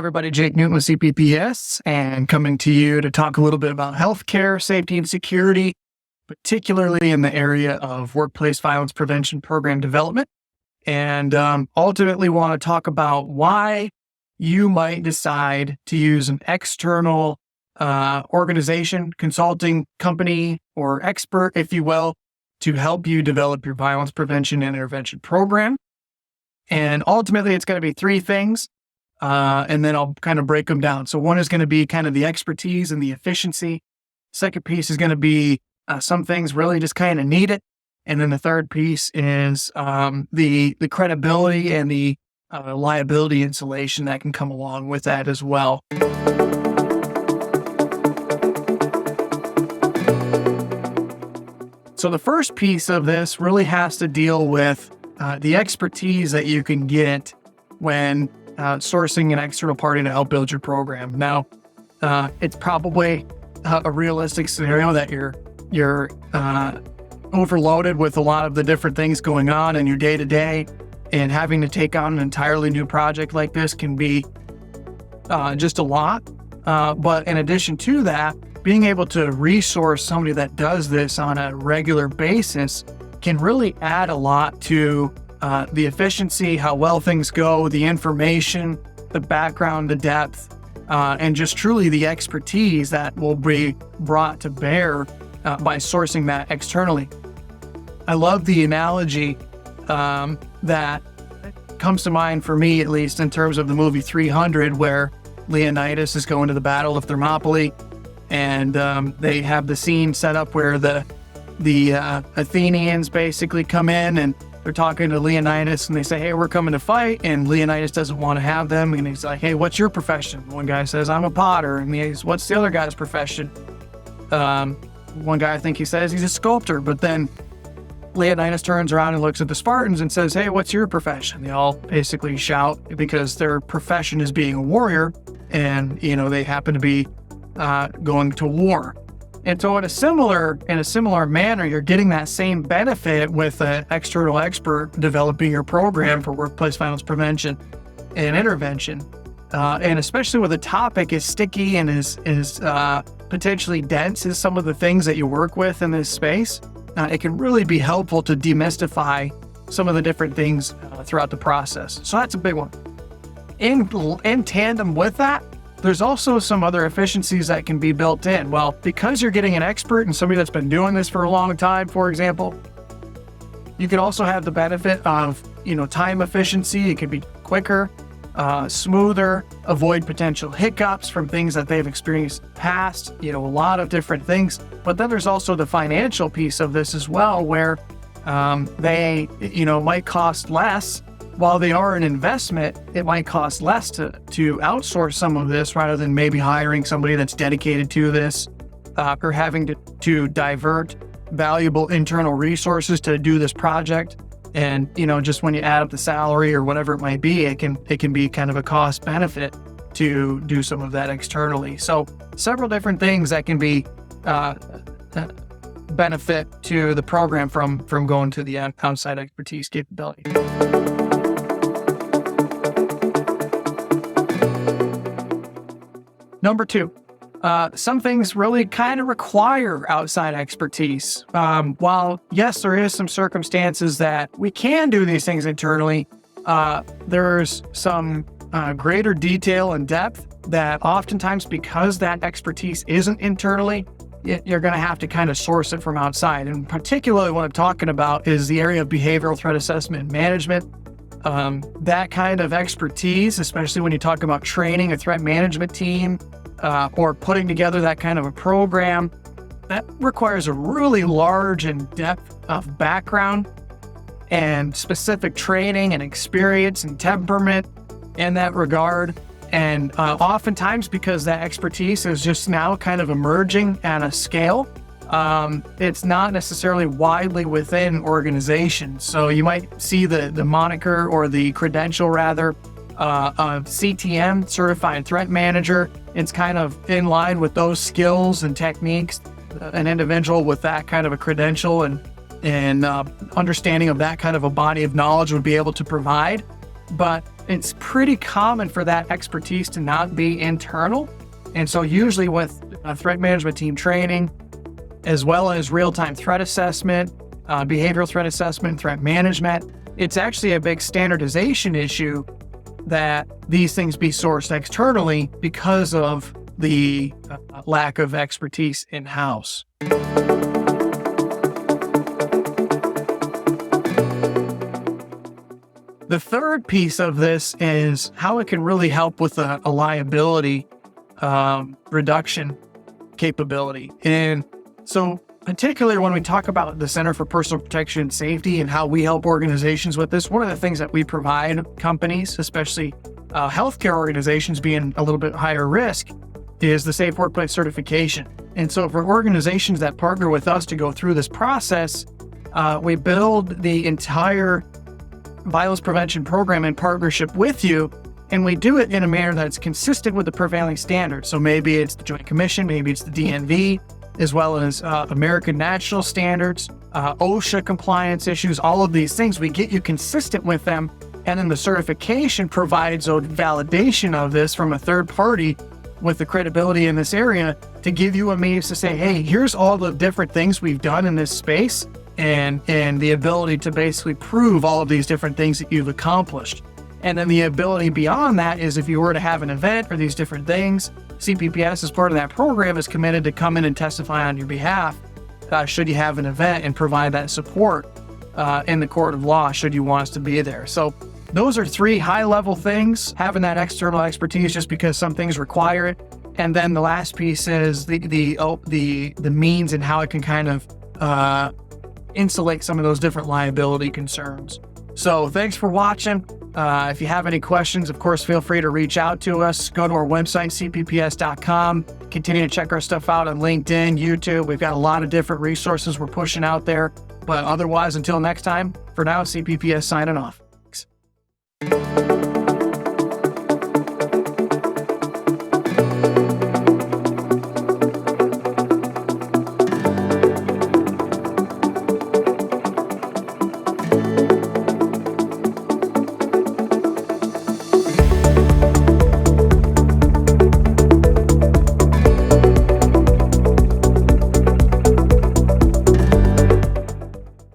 everybody, Jake Newton with CPPS, and coming to you to talk a little bit about healthcare, safety, and security, particularly in the area of workplace violence prevention program development. And ultimately want to talk about why you might decide to use an external organization, consulting company, or expert, if you will, to help you develop your violence prevention and intervention program. And ultimately, it's going to be three things. And then I'll kind of break them down. So one is going to be kind of the expertise and the efficiency. Second piece is going to be some things really just kind of need it. And then the third piece is the credibility and the liability insulation that can come along with that as well. So the first piece of this really has to deal with the expertise that you can get when sourcing an external party to help build your program. Now, it's probably a realistic scenario that you're overloaded with a lot of the different things going on in your day-to-day, and having to take on an entirely new project like this can be just a lot. But in addition to that, being able to resource somebody that does this on a regular basis can really add a lot to the efficiency, how well things go, the information, the background, the depth, and just truly the expertise that will be brought to bear by sourcing that externally. I love the analogy that comes to mind for me, at least in terms of the movie 300, where Leonidas is going to the Battle of Thermopylae, and they have the scene set up where the Athenians basically come in and they're talking to Leonidas, and they say, hey, we're coming to fight. And Leonidas doesn't want to have them. And he's like, hey, what's your profession? One guy says, I'm a potter. And he's, what's the other guy's profession? One guy, I think he says he's a sculptor. But then Leonidas turns around and looks at the Spartans and says, hey, what's your profession? They all basically shout because their profession is being a warrior. And, they happen to be going to war. And so in a similar manner, you're getting that same benefit with an external expert developing your program for workplace violence prevention and intervention. And especially with a topic as sticky and as potentially dense as some of the things that you work with in this space, it can really be helpful to demystify some of the different things throughout the process. So that's a big one. In tandem with that, there's also some other efficiencies that can be built in. Well, because you're getting an expert and somebody that's been doing this for a long time, for example, you can also have the benefit of, time efficiency. It could be quicker, smoother, avoid potential hiccups from things that they've experienced past, a lot of different things. But then there's also the financial piece of this as well, where they, might cost less. While they are an investment, it might cost less to outsource some of this rather than maybe hiring somebody that's dedicated to this, or having to divert valuable internal resources to do this project. And, just when you add up the salary or whatever it might be, it can be kind of a cost benefit to do some of that externally. So several different things that can be benefit to the program from going to the outside expertise capability. Number two, some things really kind of require outside expertise. While, yes, there is some circumstances that we can do these things internally, there's some greater detail and depth that oftentimes, because that expertise isn't internally, you're going to have to kind of source it from outside. And particularly what I'm talking about is the area of behavioral threat assessment and management. That kind of expertise, especially when you talk about training a threat management team or putting together that kind of a program, that requires a really large and depth of background and specific training and experience and temperament in that regard. And oftentimes, because that expertise is just now kind of emerging at a scale, it's not necessarily widely within organizations. So you might see the moniker or the credential rather of CTM, Certified Threat Manager. It's kind of in line with those skills and techniques an individual with that kind of a credential and understanding of that kind of a body of knowledge would be able to provide. But it's pretty common for that expertise to not be internal. And so usually with a threat management team training, as well as real-time threat assessment, behavioral threat assessment, threat management, it's actually a big standardization issue that these things be sourced externally because of the lack of expertise in-house. The third piece of this is how it can really help with a liability reduction capability. And so particularly when we talk about the Center for Personal Protection and Safety and how we help organizations with this, one of the things that we provide companies, especially healthcare organizations being a little bit higher risk, is the Safe Workplace certification. And so for organizations that partner with us to go through this process, we build the entire violence prevention program in partnership with you, and we do it in a manner that's consistent with the prevailing standards. So maybe it's the Joint Commission, maybe it's the DNV, as well as American National Standards, OSHA compliance issues, all of these things. We get you consistent with them, and then the certification provides a validation of this from a third party with the credibility in this area to give you a means to say, hey, here's all the different things we've done in this space, and the ability to basically prove all of these different things that you've accomplished. And then the ability beyond that is if you were to have an event or these different things, CPPS, as part of that program, is committed to come in and testify on your behalf should you have an event and provide that support in the court of law should you want us to be there. So those are three high-level things, having that external expertise just because some things require it. And then the last piece is the means and how it can kind of insulate some of those different liability concerns. So thanks for watching. If you have any questions, of course, feel free to reach out to us. Go to our website, cpps.com. Continue to check our stuff out on LinkedIn, YouTube. We've got a lot of different resources we're pushing out there. But otherwise, until next time, for now, CPPS signing off.